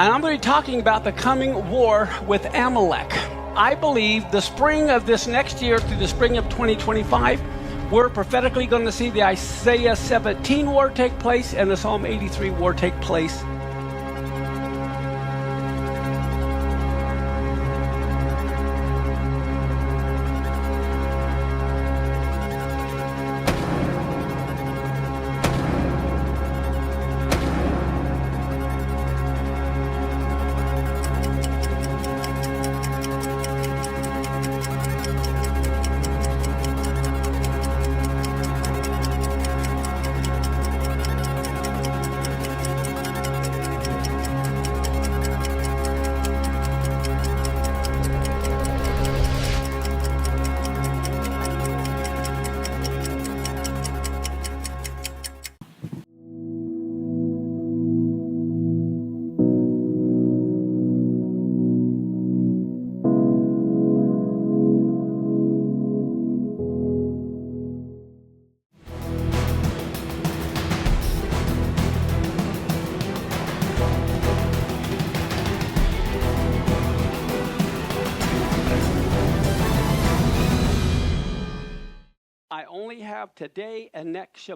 And I'm going to be talking about the coming war with Amalek. I believe the spring of this next year through the spring of 2025, we're prophetically going to see the Isaiah 17 war take place and the Psalm 83 war take place.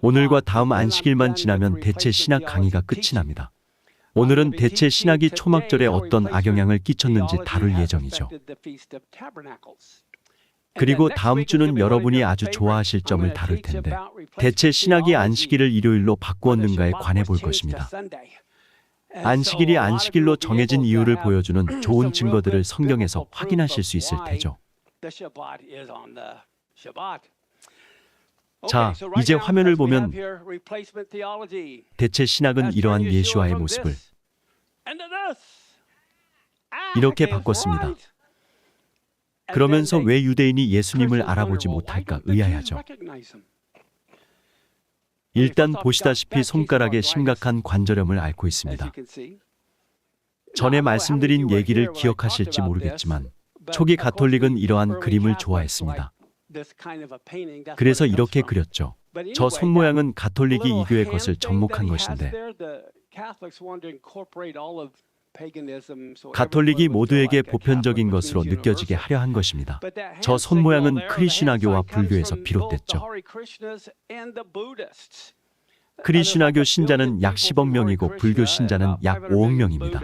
오늘과 다음 안식일만 지나면 대체 신학 강의가 끝이 납니다. 오늘은 대체 신학이 초막절에 어떤 악영향을 끼쳤는지 다룰 예정이죠. 그리고 다음 주는 여러분이 아주 좋아하실 점을 다룰 텐데, 대체 신학이 안식일을 일요일로 바꾸었는가에 관해 볼 것입니다. 안식일이 안식일로 정해진 이유를 보여주는 좋은 증거들을 성경에서 확인하실 수 있을 테죠. 자, 이제 화면을 보면 대체 신학은 이러한 예수와의 모습을 이렇게 바꿨습니다. 그러면서 왜 유대인이 예수님을 알아보지 못할까 의아해하죠. 일단 보시다시피 손가락에 심각한 관절염을 앓고 있습니다. 전에 말씀드린 얘기를 기억하실지 모르겠지만 초기 가톨릭은 이러한 그림을 좋아했습니다. 그래서 이렇게 그렸죠. 저 손 모양은 가톨릭이 이교의 것을 접목한 것인데, 가톨릭이 모두에게 보편적인 것으로 느껴지게 하려 한 것입니다. 저 손 모양은 크리슈나교와 불교에서 비롯됐죠. 크리슈나교 신자는 약 10억 명이고 불교 신자는 약 5억 명입니다.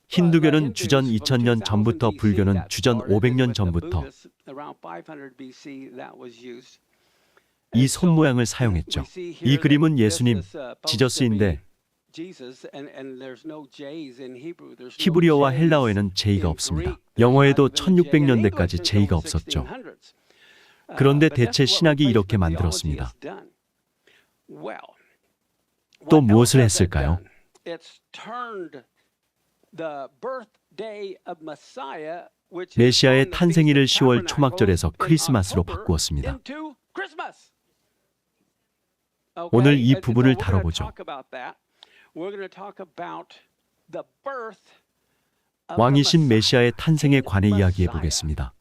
힌두교는 주전 2000년 전부터, 불교는 주전 500년 전부터 이 손 모양을 사용했죠. 이 그림은 예수님, 지저스인데 히브리어와 헬라어에는 J가 없습니다. 영어에도 1600년대까지 J가 없었죠. 그런데 대체 신학이 이렇게 만들었습니다. 또 무엇을 했을까요? 메시아의 탄생일을 10월 초막절에서 크리스마스로 바꾸었습니다. 오늘 이 부분을 다뤄보죠. 왕이신 메시아의 탄생에 관해 이야기해 보겠습니다.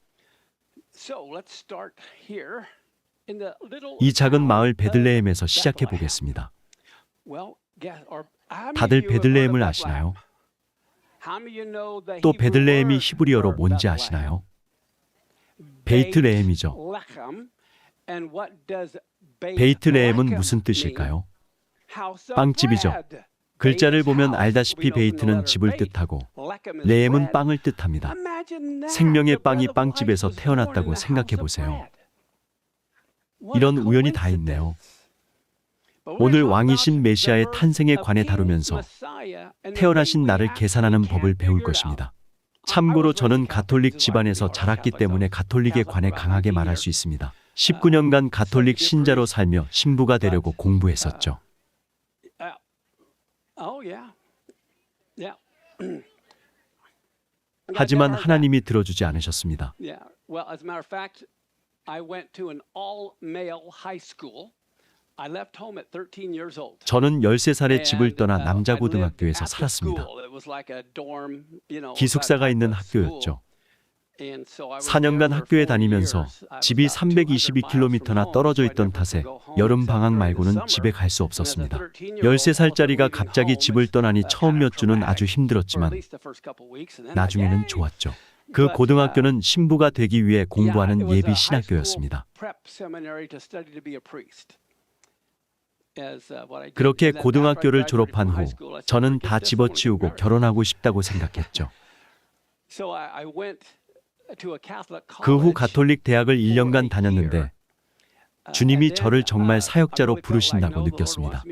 이 작은 마을 베들레헴에서 시작해 보겠습니다. 다들 베들레헴을 아시나요? 또 베들레헴이 히브리어로 뭔지 아시나요? 베이트레헴이죠. 베이트레헴은 무슨 뜻일까요? 빵집이죠. 글자를 보면 알다시피 베이트는 집을 뜻하고 레헴은 빵을 뜻합니다. 생명의 빵이 빵집에서 태어났다고 생각해 보세요. 이런 우연이 다 있네요. 오늘 왕이신 메시아의 탄생에 관해 다루면서 태어나신 날을 계산하는 법을 배울 것입니다. 참고로 저는 가톨릭 집안에서 자랐기 때문에 가톨릭에 관해 강하게 말할 수 있습니다. 19년간 가톨릭 신자로 살며 신부가 되려고 공부했었죠. 하지만 하나님이 들어주지 않으셨습니다. 저는 13살에 집을 떠나 남자 고등학교에서 살았습니다. 기숙사가 있는 학교였죠. 4년간 학교에 다니면서 집이 322km나 떨어져 있던 탓에 여름 방학 말고는 집에 갈 수 없었습니다. 13살짜리가 갑자기 집을 떠나니 처음 몇 주는 아주 힘들었지만 나중에는 좋았죠. 그 고등학교는 신부가 되기 위해 공부하는 예비 신학교였습니다. 그렇게 고등학교를 졸업한 후 저는 다 집어치우고 결혼하고 싶다고 생각했죠. 그 후 가톨릭 대학을 1년간 다녔는데 주님이 저를 정말 사역자로 부르신다고 느꼈습니다.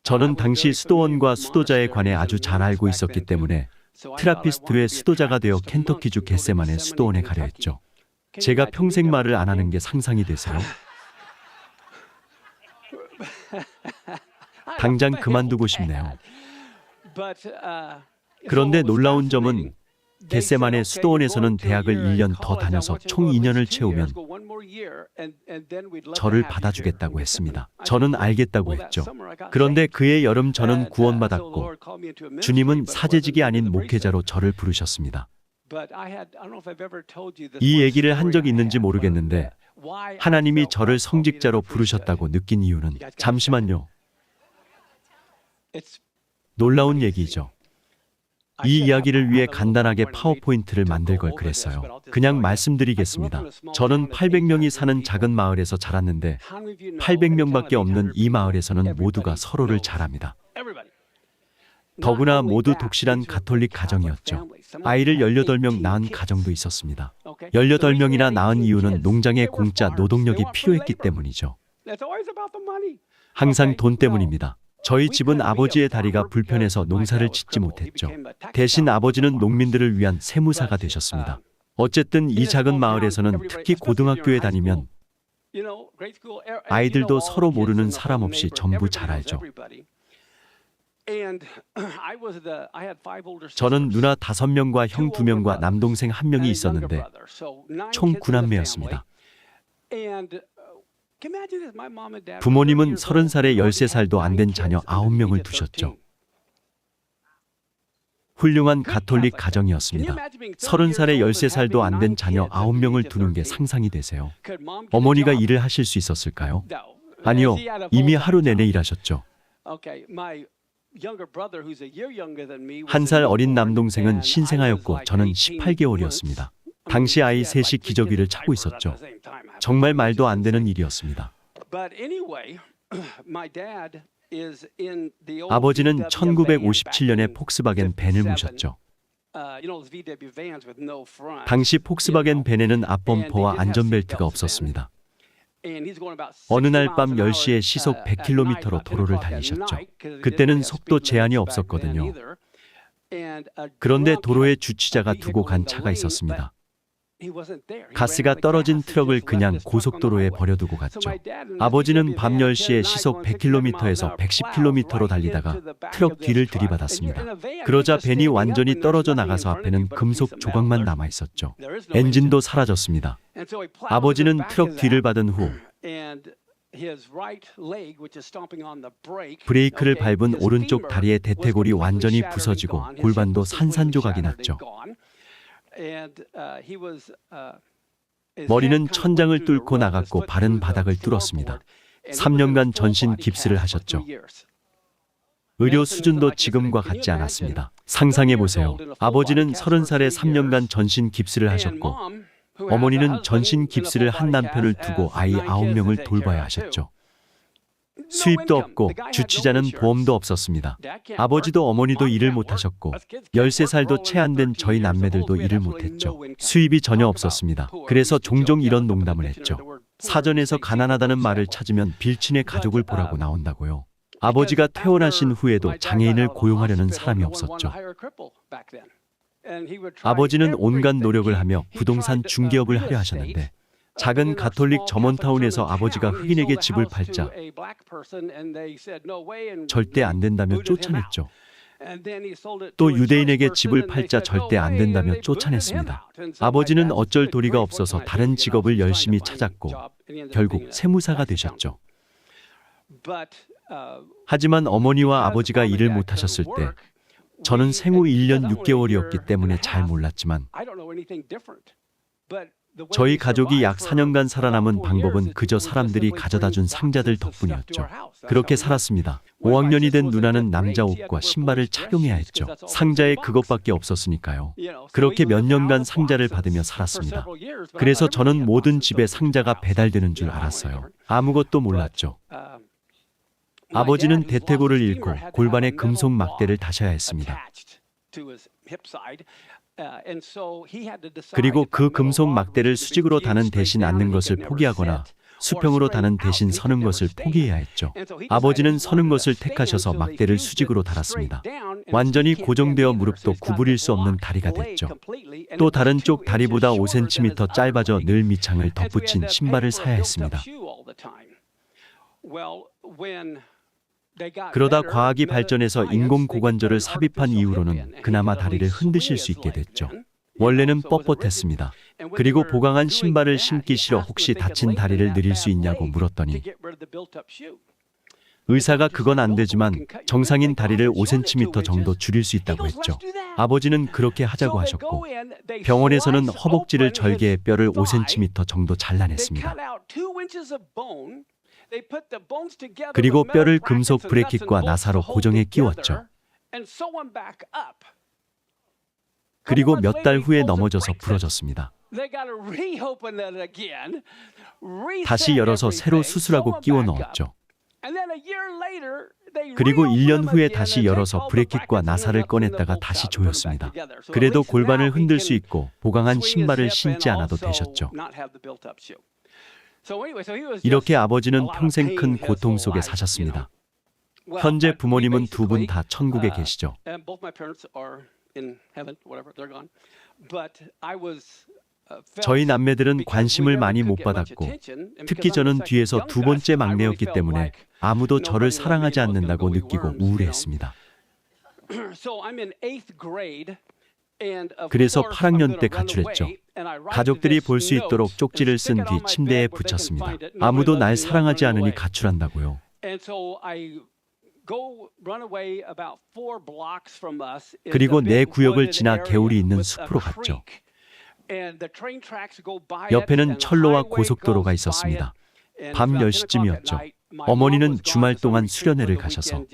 저는 당시 수도원과 수도자에 관해 아주 잘 알고 있었기 때문에 트라피스트의 수도자가 되어 켄터키주 겟세만의 수도원에 가려 했죠. 제가 평생 말을 안 하는 게 상상이 되세요? 당장 그만두고 싶네요. 그런데 놀라운 점은 겟세만의 수도원에서는 대학을 1년 더 다녀서 총 2년을 채우면 저를 받아주겠다고 했습니다. 저는 알겠다고 했죠. 그런데 그해 여름 저는 구원받았고 주님은 사제직이 아닌 목회자로 저를 부르셨습니다. 이 얘기를 한 적이 있는지 모르겠는데 하나님이 저를 성직자로 부르셨다고 느낀 이유는 잠시만요. 놀라운 얘기죠. 이 이야기를 위해 간단하게 파워포인트를 만들 걸 그랬어요. 그냥 말씀드리겠습니다. 저는 800명이 사는 작은 마을에서 자랐는데 800명밖에 없는 이 마을에서는 모두가 서로를 잘 압니다. 더구나 모두 독실한 가톨릭 가정이었죠. 아이를 18명 낳은 가정도 있었습니다. 18명이나 낳은 이유는 농장에 공짜 노동력이 필요했기 때문이죠. 항상 돈 때문입니다. 저희 집은 아버지의 다리가 불편해서 농사를 짓지 못했죠. 대신 아버지는 농민들을 위한 세무사가 되셨습니다. 어쨌든 이 작은 마을에서는 특히 고등학교에 다니면 아이들도 서로 모르는 사람 없이 전부 잘 알죠. 저는 누나 5명과 형 2명과 남동생 1명이 있었는데 총 9남매였습니다. 부모님은 30살에 13살도 안 된 자녀 9명을 두셨죠. 훌륭한 가톨릭 가정이었습니다. 30살에 13살도 안 된 자녀 9명을 두는 게 상상이 되세요? 어머니가 일을 하실 수 있었을까요? 아니요, 이미 하루 내내 일하셨죠. 1살 어린 남동생은 신생아였고 저는 18개월이었습니다. 당시 아이 셋이 기저귀를 차고 있었죠. 정말 말도 안 되는 일이었습니다. 아버지는 1957년에 폭스바겐 벤을 모셨죠. 당시 폭스바겐 벤에는 앞범퍼와 안전벨트가 없었습니다. 어느 날 밤 10시에 시속 100km로 도로를 달리셨죠. 그때는 속도 제한이 없었거든요. 그런데 도로에 주치자가 두고 간 차가 있었습니다. 가스가 떨어진 트럭을 그냥 고속도로에 버려두고 갔죠. 아버지는 밤 10시에 시속 100km에서 110km로 달리다가 트럭 뒤를 들이받았습니다. 그러자 벤이 완전히 떨어져 나가서 앞에는 금속 조각만 남아 있었죠. 엔진도 사라졌습니다. 아버지는 트럭 뒤를 받은 후 브레이크를 밟은 오른쪽 다리의 대퇴골이 완전히 부서지고 골반도 산산조각이 났죠. 머리는 천장을 뚫고 나갔고 발은 바닥을 뚫었습니다. 3년간 전신 깁스를 하셨죠. 의료 수준도 지금과 같지 않았습니다. 상상해보세요. 아버지는 30살에 3년간 전신 깁스를 하셨고 어머니는 전신 깁스를 한 남편을 두고 아이 9명을 돌봐야 하셨죠. 수입도 없고 주치자는 보험도 없었습니다. 아버지도 어머니도 일을 못하셨고 13살도 채 안 된 저희 남매들도 일을 못했죠. 수입이 전혀 없었습니다. 그래서 종종 이런 농담을 했죠. 사전에서 가난하다는 말을 찾으면 빌친의 가족을 보라고 나온다고요. 아버지가 퇴원하신 후에도 장애인을 고용하려는 사람이 없었죠. 아버지는 온갖 노력을 하며 부동산 중개업을 하려 하셨는데 작은 가톨릭 점원타운에서 아버지가 흑인에게 집을 팔자 절대 안 된다며 쫓아냈죠. 또 유대인에게 집을 팔자 절대 안 된다며 쫓아냈습니다. 아버지는 어쩔 도리가 없어서 다른 직업을 열심히 찾았고 결국 세무사가 되셨죠. 하지만 어머니와 아버지가 일을 못하셨을 때 저는 생후 1년 6개월이었기 때문에 잘 몰랐지만 저희 가족이 약 4년간 살아남은 방법은 그저 사람들이 가져다 준 상자들 덕분이었죠. 그렇게 살았습니다. 5학년이 된 누나는 남자 옷과 신발을 착용해야 했죠. 상자에 그것밖에 없었으니까요. 그렇게 몇 년간 상자를 받으며 살았습니다. 그래서 저는 모든 집에 상자가 배달되는 줄 알았어요. 아무것도 몰랐죠. 아버지는 대퇴골을 잃고 골반에 금속 막대를 다셔야 했습니다. 그리고 그 금속 막대를 수직으로 다는 대신 앉는 것을 포기하거나 수평으로 다는 대신 서는 것을 포기해야 했죠. 아버지는 서는 것을 택하셔서 막대를 수직으로 달았습니다. 완전히 고정되어 무릎도 구부릴 수 없는 다리가 됐죠. 또 다른 쪽 다리보다 5cm 짧아져 늘 밑창을 덧붙인 신발을 사야 했습니다. 그러다 과학이 발전해서 인공 고관절을 삽입한 이후로는 그나마 다리를 흔드실 수 있게 됐죠. 원래는 뻣뻣했습니다. 그리고 보강한 신발을 신기 싫어 혹시 다친 다리를 늘릴 수 있냐고 물었더니 의사가 그건 안 되지만 정상인 다리를 5cm 정도 줄일 수 있다고 했죠. 아버지는 그렇게 하자고 하셨고 병원에서는 허벅지를 절개해 뼈를 5cm 정도 잘라냈습니다. 그리고 뼈를 금속 브래킷과 나사로 고정해 끼웠죠. 그리고 몇 달 후에 넘어져서 부러졌습니다. 다시 열어서 새로 수술하고 끼워 넣었죠. 그리고 1년 후에 다시 열어서 브래킷과 나사를 꺼냈다가 다시 조였습니다. 그래도 골반을 흔들 수 있고 보강한 신발을 신지 않아도 되셨죠. 이렇게 아버지는 평생 큰 고통 속에 사셨습니다. 현재 부모님은 두 분 다 천국에 계시죠. 저희 남매들은 관심을 많이 못 받았고 특히 저는 뒤에서 두 번째 막내였기 때문에 아무도 저를 사랑하지 않는다고 느끼고 우울해했습니다. 그래서 8학년 때 가출했죠. 가족들이 볼 수 있도록 쪽지를 쓴 뒤 침대에 붙였습니다. 아무도 날 사랑하지 않으니 가출한다고요. 그리고 내 구역을 지나 개울이 있는 숲으로 갔죠. 옆에는 철로와 고속도로가 있었습니다. 밤 10시쯤이었죠. 어머니는 주말 동안 수련회를 가셔서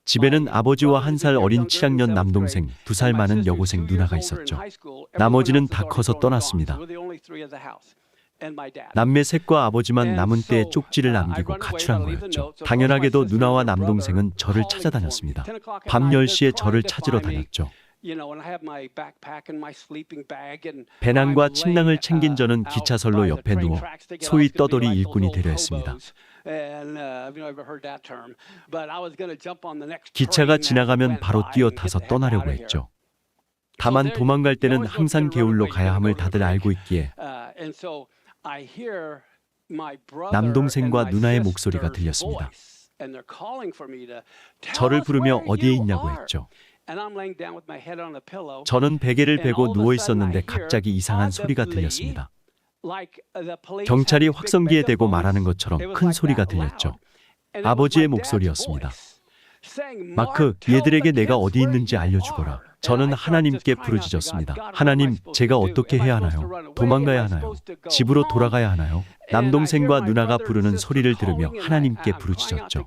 집에는 아버지와 1살 어린 7학년 남동생, 2살 많은 여고생 누나가 있었죠. 나머지는 다 커서 떠났습니다. 남매 셋과 아버지만 남은 때에 쪽지를 남기고 가출한 거였죠. 당연하게도 누나와 남동생은 저를 찾아다녔습니다. 밤 10시에 저를 찾으러 다녔죠. 배낭과 침낭을 챙긴 저는 기차선로 옆에 누워 소위 떠돌이 일꾼이 되려 했습니다. 기차가 지나가면 바로 뛰어타서 떠나려고 했죠. 다만 도망갈 때는 항상 개울로 가야 함을 다들 알고 있기에 남동생과 누나의 목소리가 들렸습니다. 저를 부르며 어디에 있냐고 했죠. 저는 베개를 베고 누워 있었는데 갑자기 이상한 소리가 들렸습니다. 경찰이 확성기에 대고 말하는 것처럼 큰 소리가 들렸죠. 아버지의 목소리였습니다. 마크, 얘들에게 내가 어디 있는지 알려주거라. 저는 하나님께 부르짖었습니다. 하나님, 제가 어떻게 해야 하나요? 도망가야 하나요? 집으로 돌아가야 하나요? 남동생과 누나가 부르는 소리를 들으며 하나님께 부르짖었죠.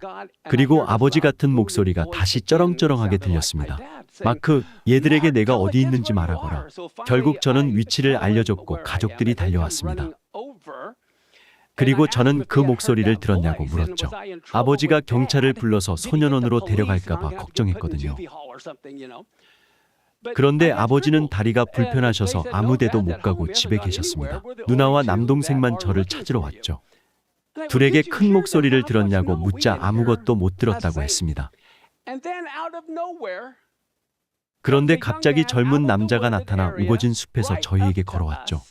그리고 아버지 같은 목소리가 다시 쩌렁쩌렁하게 들렸습니다. 마크, 얘들에게 내가 어디 있는지 말하거라. 결국 저는 위치를 알려줬고 가족들이 달려왔습니다. 그리고 저는 그 목소리를 들었냐고 물었죠. 아버지가 경찰을 불러서 소년원으로 데려갈까 봐 걱정했거든요. 그런데 아버지는 다리가 불편하셔서 아무 데도 못 가고 집에 계셨습니다. 누나와 남동생만 저를 찾으러 왔죠. 둘에게 큰 목소리를 들었냐고 묻자 아무것도 못 들었다고 했습니다. 그런데 갑자기 젊은 남자가 나타나 우거진 숲에서 저희에게 걸어왔죠.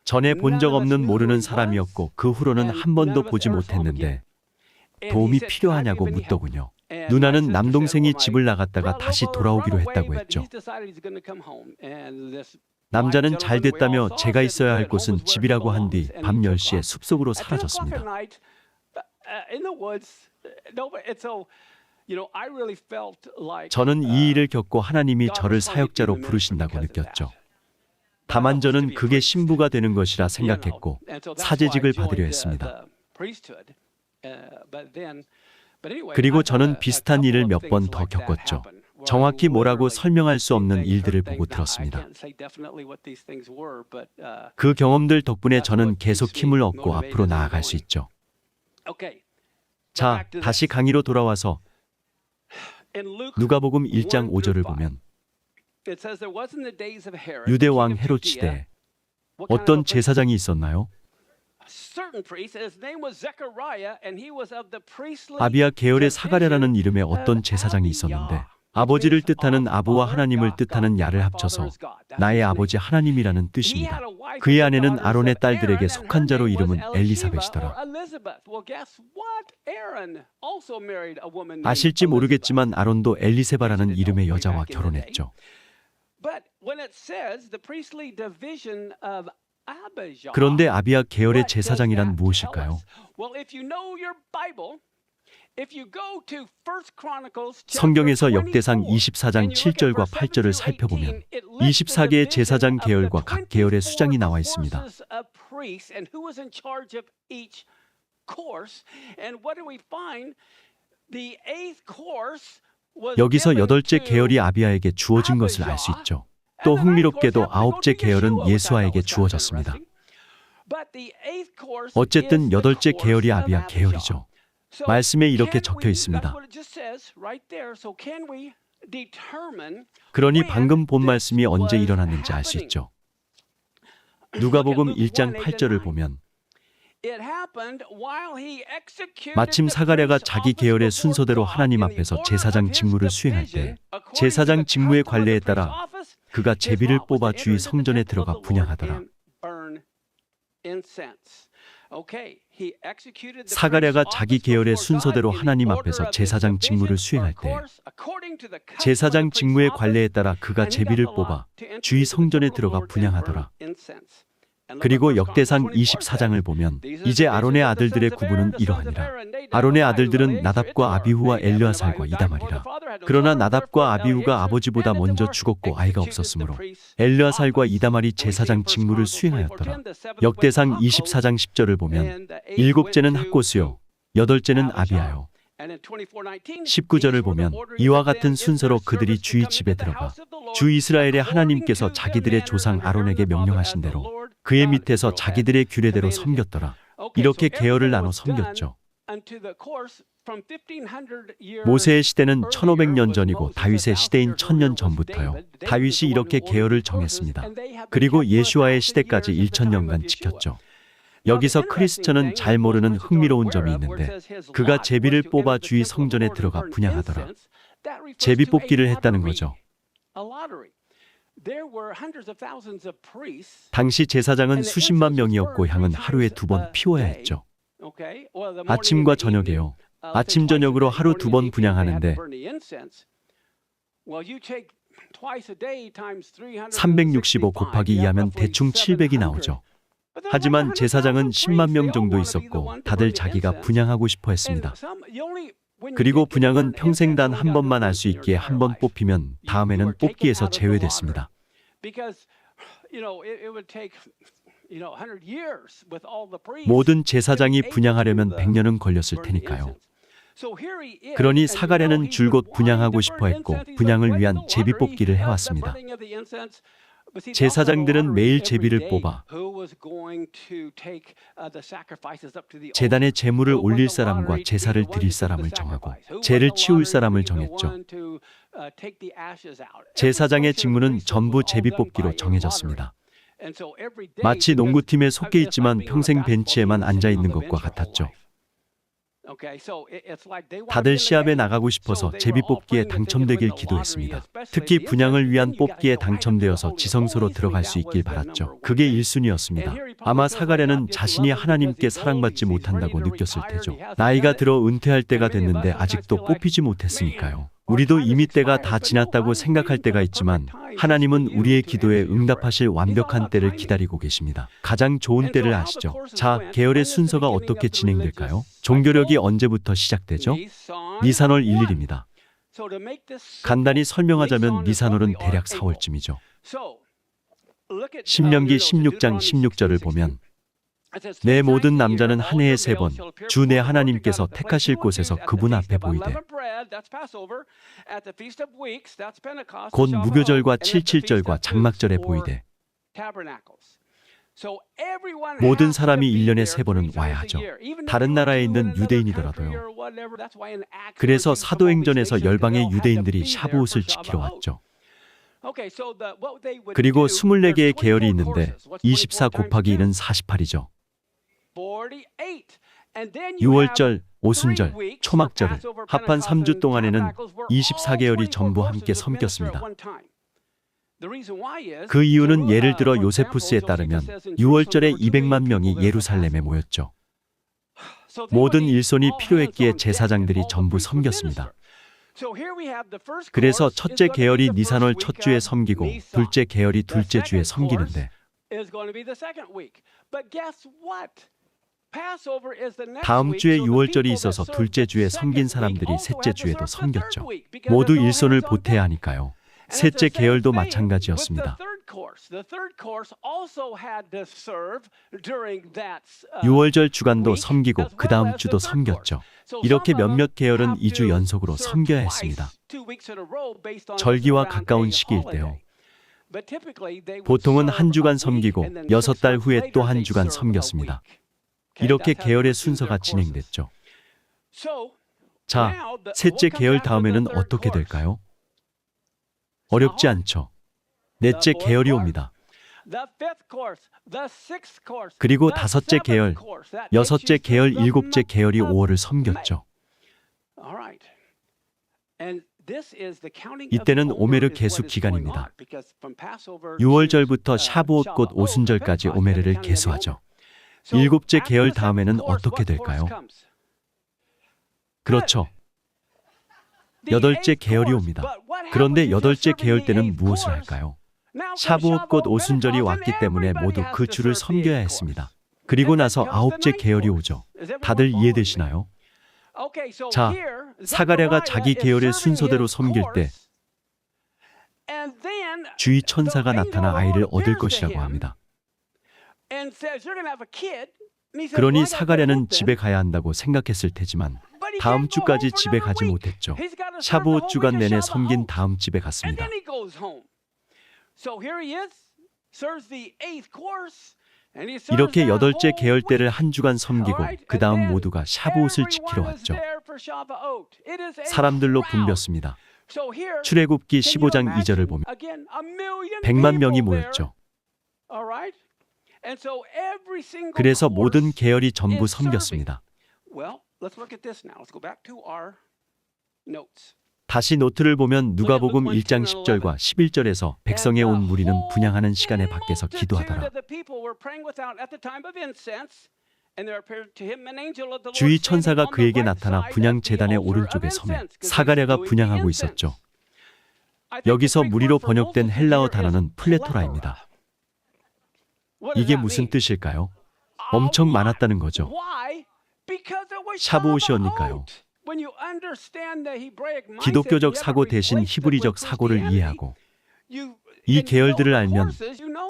전에 본 적 없는 모르는 사람이었고 그 후로는 한 번도 보지 못했는데 도움이 필요하냐고 묻더군요. 누나는 남동생이 집을 나갔다가 다시 돌아오기로 했다고 했죠. 남자는 잘 됐다며 제가 있어야 할 곳은 집이라고 한 뒤 밤 10시에 숲속으로 사라졌습니다. 저는 이 일을 겪고 하나님이 저를 사역자로 부르신다고 느꼈죠. 다만 저는 그게 신부가 되는 것이라 생각했고 사제직을 받으려 했습니다. 그리고 저는 비슷한 일을 몇 번 더 겪었죠. 정확히 뭐라고 설명할 수 없는 일들을 보고 들었습니다. 그 경험들 덕분에 저는 계속 힘을 얻고 앞으로 나아갈 수 있죠. 자, 다시 강의로 돌아와서 누가복음 1장 5절을 보면 유대 왕 헤롯 시대에 어떤 제사장이 있었나요? 아비야 계열의 사가랴라는 이름의 어떤 제사장이 있었는데 아버지를 뜻하는 아부와 하나님을 뜻하는 야를 합쳐서 나의 아버지 하나님이라는 뜻입니다. 그의 아내는 아론의 딸들에게 속한 자로 이름은 엘리사벳이더라. 아실지 모르겠지만 아론도 엘리세바라는 이름의 여자와 결혼했죠. 그런데 아비야 계열의 제사장이란 무엇일까요? 성경에서 역대상 24장 7절과 8절을 살펴보면 24개의 제사장 계열과 각 계열의 수장이 나와 있습니다. 여기서 8째 계열이 아비야에게 주어진 것을 알 수 있죠. 또 흥미롭게도 9째 계열은 예수아에게 주어졌습니다. 어쨌든 8째 계열이 아비야 계열이죠. 말씀에 이렇게 적혀 있습니다. 그러니 방금 본 말씀이 언제 일어났는지 알 수 있죠. 누가복음 1장 8절을 보면 마침 사가랴가 자기 계열의 순서대로 하나님 앞에서 제사장 직무를 수행할 때 제사장 직무의 관례에 따라 그가 제비를 뽑아 주의 성전에 들어가 분향하더라. 사가랴가 자기 계열의 순서대로 하나님 앞에서 제사장 직무를 수행할 때 제사장 직무의 관례에 따라 그가 제비를 뽑아 주의 성전에 들어가 분향하더라. 그리고 역대상 24장을 보면 이제 아론의 아들들의 구분은 이러하니라. 아론의 아들들은 나답과 아비후와 엘르아살과 이다말이라. 그러나 나답과 아비후가 아버지보다 먼저 죽었고 아이가 없었으므로 엘르아살과 이다말이 제사장 직무를 수행하였더라. 역대상 24장 10절을 보면 7째는 학고스요 8째는 아비야요 19절을 보면 이와 같은 순서로 그들이 주의 집에 들어가 주 이스라엘의 하나님께서 자기들의 조상 아론에게 명령하신 대로 그의 밑에서 자기들의 규례대로 섬겼더라. 이렇게 계열을 나눠 섬겼죠. 모세의 시대는 1500년 전이고 다윗의 시대인 1000년 전부터요. 다윗이 이렇게 계열을 정했습니다. 그리고 예수아의 시대까지 1000년간 지켰죠. 여기서 크리스천은 잘 모르는 흥미로운 점이 있는데 그가 제비를 뽑아 주의 성전에 들어가 분향하더라. 제비 뽑기를 했다는 거죠. 당시 제사장은 수십만 명이었고 향은 하루에 2번 피워야 했죠. 아침과 저녁에요. 아침 저녁으로 하루 2번 분향하는데 365 곱하기 2하면 대충 700이 나오죠. 하지만 제사장은 10만 명 정도 있었고 다들 자기가 분향하고 싶어 했습니다. 그리고 분향은 평생 단 한 번만 할 수 있기에 한 번 뽑히면 다음에는 뽑기에서 제외됐습니다. 모든 제사장이 분향하려면 100년은 걸렸을 테니까요. 그러니 사가랴는 줄곧 분향하고 싶어 했고 분향을 위한 제비 뽑기를 해왔습니다. 제사장들은 매일 제비를 뽑아 제단에 제물을 올릴 사람과 제사를 드릴 사람을 정하고 죄를 치울 사람을 정했죠. 제사장의 직무는 전부 제비 뽑기로 정해졌습니다. 마치 농구팀에 속해 있지만 평생 벤치에만 앉아 있는 것과 같았죠. 다들 시합에 나가고 싶어서 제비 뽑기에 당첨되길 기도했습니다. 특히 분향을 위한 뽑기에 당첨되어서 지성소로 들어갈 수 있길 바랐죠. 그게 1순위였습니다. 아마 사가랴는 자신이 하나님께 사랑받지 못한다고 느꼈을 테죠. 나이가 들어 은퇴할 때가 됐는데 아직도 뽑히지 못했으니까요. 우리도 이미 때가 다 지났다고 생각할 때가 있지만 하나님은 우리의 기도에 응답하실 완벽한 때를 기다리고 계십니다. 가장 좋은 때를 아시죠? 자, 계열의 순서가 어떻게 진행될까요? 종교력이 언제부터 시작되죠? 니산월 1일입니다. 간단히 설명하자면 니사놀은 대략 4월쯤이죠. 신명기 16장 16절을 보면 내 모든 남자는 한 해에 3번 주 내 하나님께서 택하실 곳에서 그분 앞에 보이되 곧 무교절과 칠칠절과 장막절에 보이되 모든 사람이 1년에 3번은 와야 하죠. 다른 나라에 있는 유대인이더라도요. 그래서 사도행전에서 열방의 유대인들이 샤브옷을 지키러 왔죠. 그리고 24개의 계열이 있는데 24 곱하기 1은 48이죠. 6월절, 오순절, 초막절을 합한 3주 동안에는 24계열이 전부 함께 섬겼습니다. 그 이유는 예를 들어 요세푸스에 따르면 6월절에 200만 명이 예루살렘에 모였죠. 모든 일손이 필요했기에 제사장들이 전부 섬겼습니다. 그래서 첫째 계열이 니사놀 첫 주에 섬기고 둘째 계열이 둘째 주에 섬기는데 다음 주에 6월절이 있어서 둘째 주에 섬긴 사람들이 셋째 주에도 섬겼죠. 모두 일손을 보태야 하니까요. 셋째 계열도 마찬가지였습니다. 6월절 주간도 섬기고 그 다음 주도 섬겼죠. 이렇게 몇몇 계열은 2주 연속으로 섬겨야 했습니다. 절기와 가까운 시기일 때요. 보통은 한 주간 섬기고 6달 후에 또 한 주간 섬겼습니다. 이렇게 계열의 순서가 진행됐죠. 자, 셋째 계열 다음에는 어떻게 될까요? 어렵지 않죠. 넷째 계열이 옵니다. 그리고 다섯째 계열, 여섯째 계열, 일곱째 계열이 5월을 섬겼죠. 이때는 오메르 계수 기간입니다. 6월절부터 샤브옷 곧 오순절까지 오메르를 계수하죠. 일곱째 계열 다음에는 어떻게 될까요? 그렇죠. 여덟째 계열이 옵니다. 그런데 여덟째 계열 때는 무엇을 할까요? 샤브옷 곧 오순절이 왔기 때문에 모두 그 주를 섬겨야 했습니다. 그리고 나서 아홉째 계열이 오죠. 다들 이해되시나요? 자, 사가랴가 자기 계열의 순서대로 섬길 때 주의 천사가 나타나 아이를 얻을 것이라고 합니다. 그러니 사가랴는 집에 가야 한다고 생각했을 테지만 다음 주까지 집에 가지 못했죠. 샤브옷 주간 내내 섬긴 다음 집에 갔습니다. 이렇게 여덟째 계열 때를 한 주간 섬기고 그 다음 모두가 샤브옷을 지키러 왔죠. 사람들로 붐볐습니다. 출애굽기 15장 2절을 보면 100만 명이 모였죠. 그래서 모든 계열이 전부 섬겼습니다. 다시 노트를 보면 누가복음 1장 10절과 11절에서 백성의 온 무리는 분향하는 시간에 밖에서 기도하더라. 주의 천사가 그에게 나타나 분향 제단의 오른쪽에 서며 사가랴가 분향하고 있었죠. 여기서 무리로 번역된 헬라어 단어는 플레토라입니다. 이게 무슨 뜻일까요? 엄청 많았다는 거죠. 샤브옷이었니까요. 기독교적 사고 대신 히브리적 사고를 이해하고 이 계열들을 알면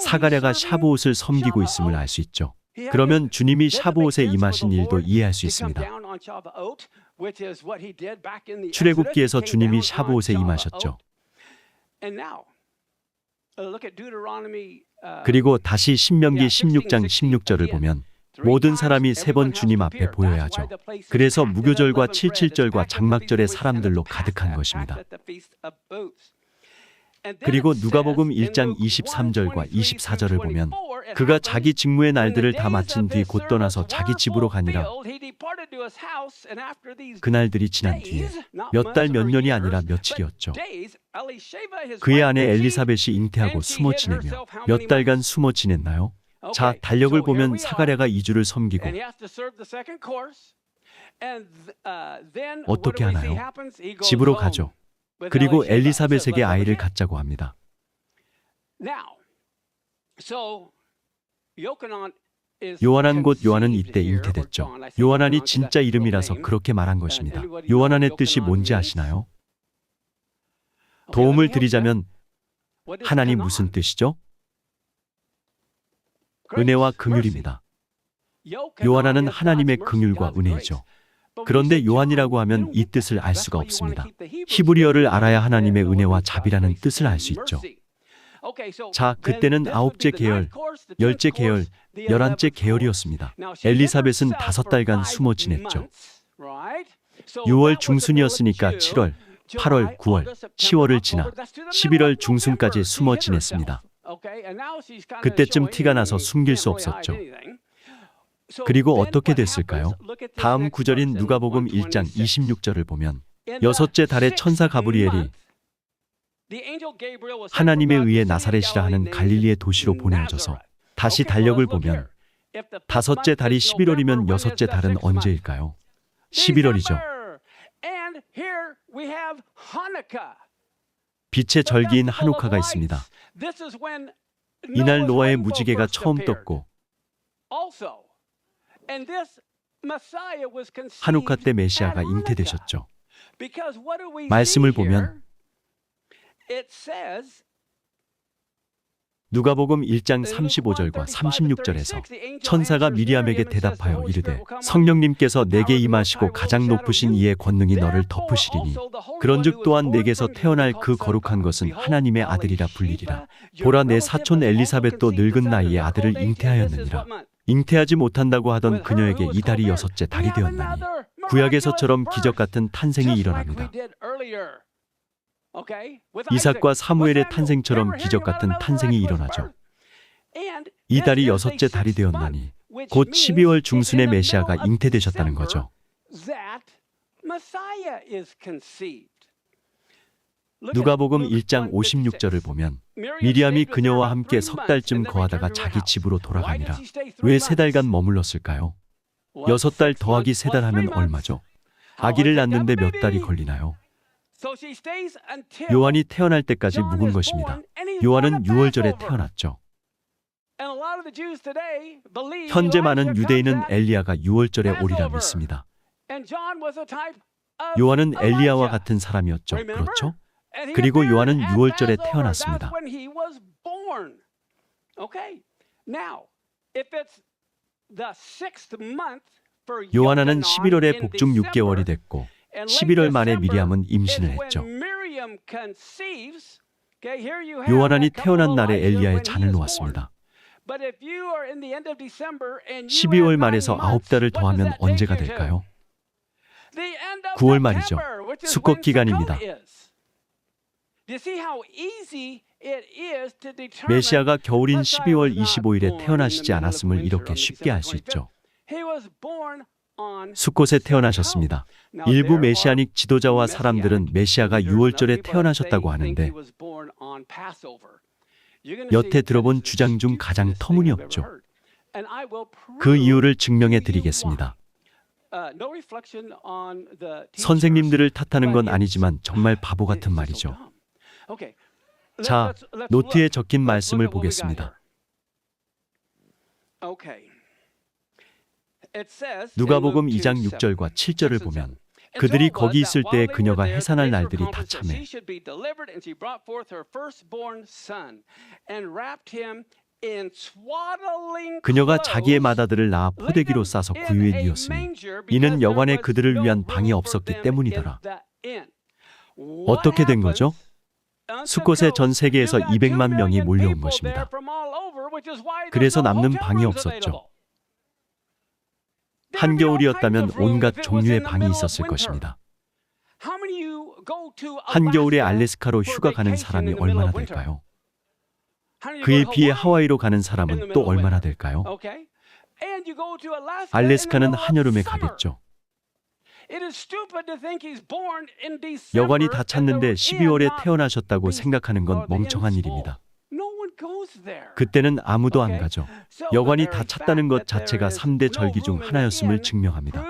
사가랴가 샤브옷을 섬기고 있음을 알 수 있죠. 그러면 주님이 샤브옷에 임하신 일도 이해할 수 있습니다. 출애굽기에서 주님이 샤브옷에 임하셨죠. 그리고 다시 신명기 16장 16절을 보면 모든 사람이 3번 주님 앞에 보여야 하죠. 그래서 무교절과 칠칠절과 장막절의 사람들로 가득한 것입니다. 그리고 누가복음 1장 23절과 24절을 보면 그가 자기 직무의 날들을 다 마친 뒤 곧 떠나서 자기 집으로 가니라. 그날들이 지난 뒤에 몇 달 몇 년이 아니라 며칠이었죠. 그의 아내 엘리사벳이 잉태하고 숨어 지내며 몇 달간 숨어 지냈나요? 자, 달력을 보면 사가랴가 2주를 섬기고 어떻게 하나요? 집으로 가죠. 그리고 엘리사벳에게 아이를 갖자고 합니다. 요하난 곧 요한은 이때 잉태됐죠. 요하난이 진짜 이름이라서 그렇게 말한 것입니다. 요하난의 뜻이 뭔지 아시나요? 도움을 드리자면 하나님 무슨 뜻이죠? 은혜와 긍휼입니다. 요한화는 하나님의 긍휼과 은혜이죠. 그런데 요한이라고 하면 이 뜻을 알 수가 없습니다. 히브리어를 알아야 하나님의 은혜와 자비라는 뜻을 알 수 있죠. 자, 그때는 9째 계열, 10째 계열, 11째 계열이었습니다. 엘리사벳은 5달간 숨어 지냈죠. 6월 중순이었으니까 7월, 8월, 9월, 10월을 지나 11월 중순까지 숨어 지냈습니다. 그때쯤 티가 나서 숨길 수 없었죠. 그리고 어떻게 됐을까요? 다음 구절인 누가복음 1장 26절을 보면 여섯째 달에 천사 가브리엘이 하나님에 의해 나사렛이라 하는 갈릴리의 도시로 보내어져서 다시 달력을 보면 5째 달이 11월이면 6째 달은 언제일까요? 11월이죠. 빛의 절기인 하누카가 있습니다. 이날 노아의 무지개가 처음 떴고 하누카 때 메시아가 잉태되셨죠. 말씀을 보면 누가복음 1장 35절과 36절에서 천사가 미리암에게 대답하여 이르되 성령님께서 내게 임하시고 가장 높으신 이의 권능이 너를 덮으시리니 그런즉 또한 내게서 태어날 그 거룩한 것은 하나님의 아들이라 불리리라. 보라, 내 사촌 엘리사벳도 늙은 나이에 아들을 잉태하였느니라. 잉태하지 못한다고 하던 그녀에게 이 달이 6째 달이 되었나니 구약에서처럼 기적 같은 탄생이 일어납니다. 이삭과 사무엘의 탄생처럼 기적 같은 탄생이 일어나죠. 이 달이 6째 달이 되었나니 곧 12월 중순에 메시아가 잉태되셨다는 거죠. 누가복음 1장 56절을 보면 미리암이 그녀와 함께 석 달쯤 거하다가 자기 집으로 돌아가니라. 왜 3달간 머물렀을까요? 6달 더하기 3달 하면 얼마죠? 아기를 낳는데 몇 달이 걸리나요? 요한이 태어날 때까지 묵은 것입니다. 요한은 6월절에 태어났죠. 현재 많은 유대인은 엘리야가 6월절에 오리라 믿습니다. 요한은 엘리야와 같은 사람이었죠. 그렇죠? 그리고 요한은 6월절에 태어났습니다. 요한화는 11월에 복중 6개월이 됐고 11월 말에 미리암은 임신을 했죠. 요한이 태어난 날에 엘리야의 잔을 놓았습니다. 12월 말에서 9달을 더하면 언제가 될까요? 9월 말이죠. 수컷 기간입니다. 메시아가 겨울인 12월 25일에 태어나시지 않았음을 이렇게 쉽게 알 수 있죠. 수꽃에 태어나셨습니다. 일부 메시아닉 지도자와 사람들은 메시아가 6월절에 태어나셨다고 하는데 여태 들어본 주장 중 가장 터무니없죠. 그 이유를 증명해 드리겠습니다. 선생님들을 탓하는 건 아니지만 정말 바보 같은 말이죠. 자, 노트에 적힌 말씀을 보겠습니다. 누가복음 2장 6절과 7절을 보면 그들이 거기 있을 때에 그녀가 해산할 날들이 다 차매 그녀가 자기의 맏아들을 낳아 포대기로 싸서 구유에 뉘었으니 이는 여관에 그들을 위한 방이 없었기 때문이더라. 어떻게 된 거죠? 수꽃에 전 세계에서 200만 명이 몰려온 것입니다. 그래서 남는 방이 없었죠. 한겨울이었다면 온갖 종류의 방이 있었을 것입니다. 한겨울에 알래스카로 휴가 가는 사람이 얼마나 될까요? 그에 비해 하와이로 가는 사람은 또 얼마나 될까요? 알래스카는 한여름에 가겠죠. 여관이 다 찼는데 12월에 태어나셨다고 생각하는 건 멍청한 일입니다. 그때는 아무도 안 가죠. 여관이 다 찼다는 것 자체가 3대 절기 중 하나였음을 증명합니다.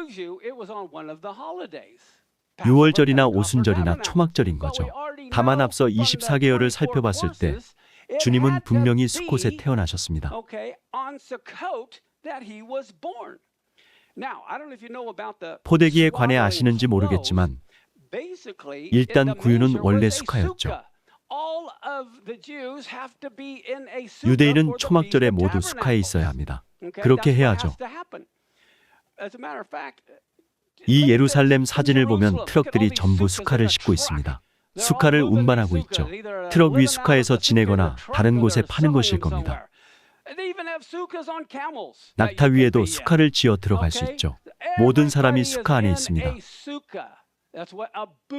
6월절이나 오순절이나 초막절인 거죠. 다만 앞서 24계열을 살펴봤을 때 주님은 분명히 수꽃에 태어나셨습니다. 포대기에 관해 아시는지 모르겠지만 일단 구유는 원래 수카였죠. 유대인은 초막절에 모두 수카에 있어야 합니다. 그렇게 해야죠. 이 예루살렘 사진을 보면 트럭들이 전부 수카를 싣고 있습니다. 수카를 운반하고 있죠. 트럭 위 수카에서 지내거나 다른 곳에 파는 것일 겁니다. 낙타 위에도 수카를 지어 들어갈 수 있죠. 모든 사람이 수카 안에 있습니다.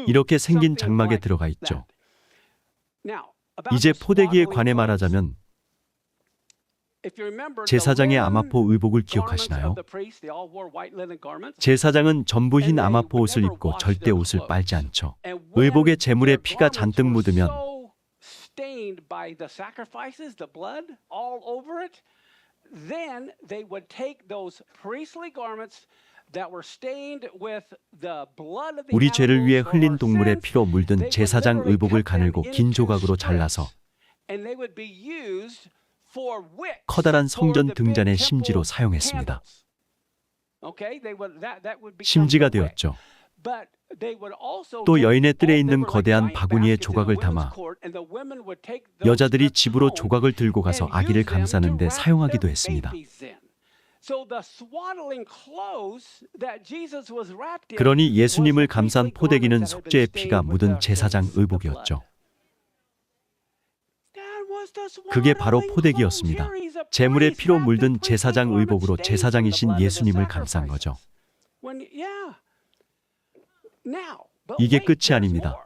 이렇게 생긴 장막에 들어가 있죠. 이제 포대기에 관해 말하자면 제사장의 아마포 의복을 기억하시나요? 제사장은 전부 흰 아마포 옷을 입고 절대 옷을 빨지 않죠. 의복에 제물의 피가 잔뜩 묻으면 우리 죄를 위해 흘린 동물의 피로 물든 제사장 의복을 가늘고 긴 조각으로 잘라서 커다란 성전 등잔의 심지로 사용했습니다. 심지가 되었죠. 또 여인의 뜰에 있는 거대한 바구니에 조각을 담아 여자들이 집으로 조각을 들고 가서 아기를 감싸는 데 사용하기도 했습니다. 그러니 예수님을 감싼 포대기는 속죄의 피가 묻은 제사장 의복이었죠. 그게 바로 포대기였습니다. 제물의 피로 물든 제사장 의복으로 제사장이신 예수님을 감싼 거죠. 이게 끝이 아닙니다.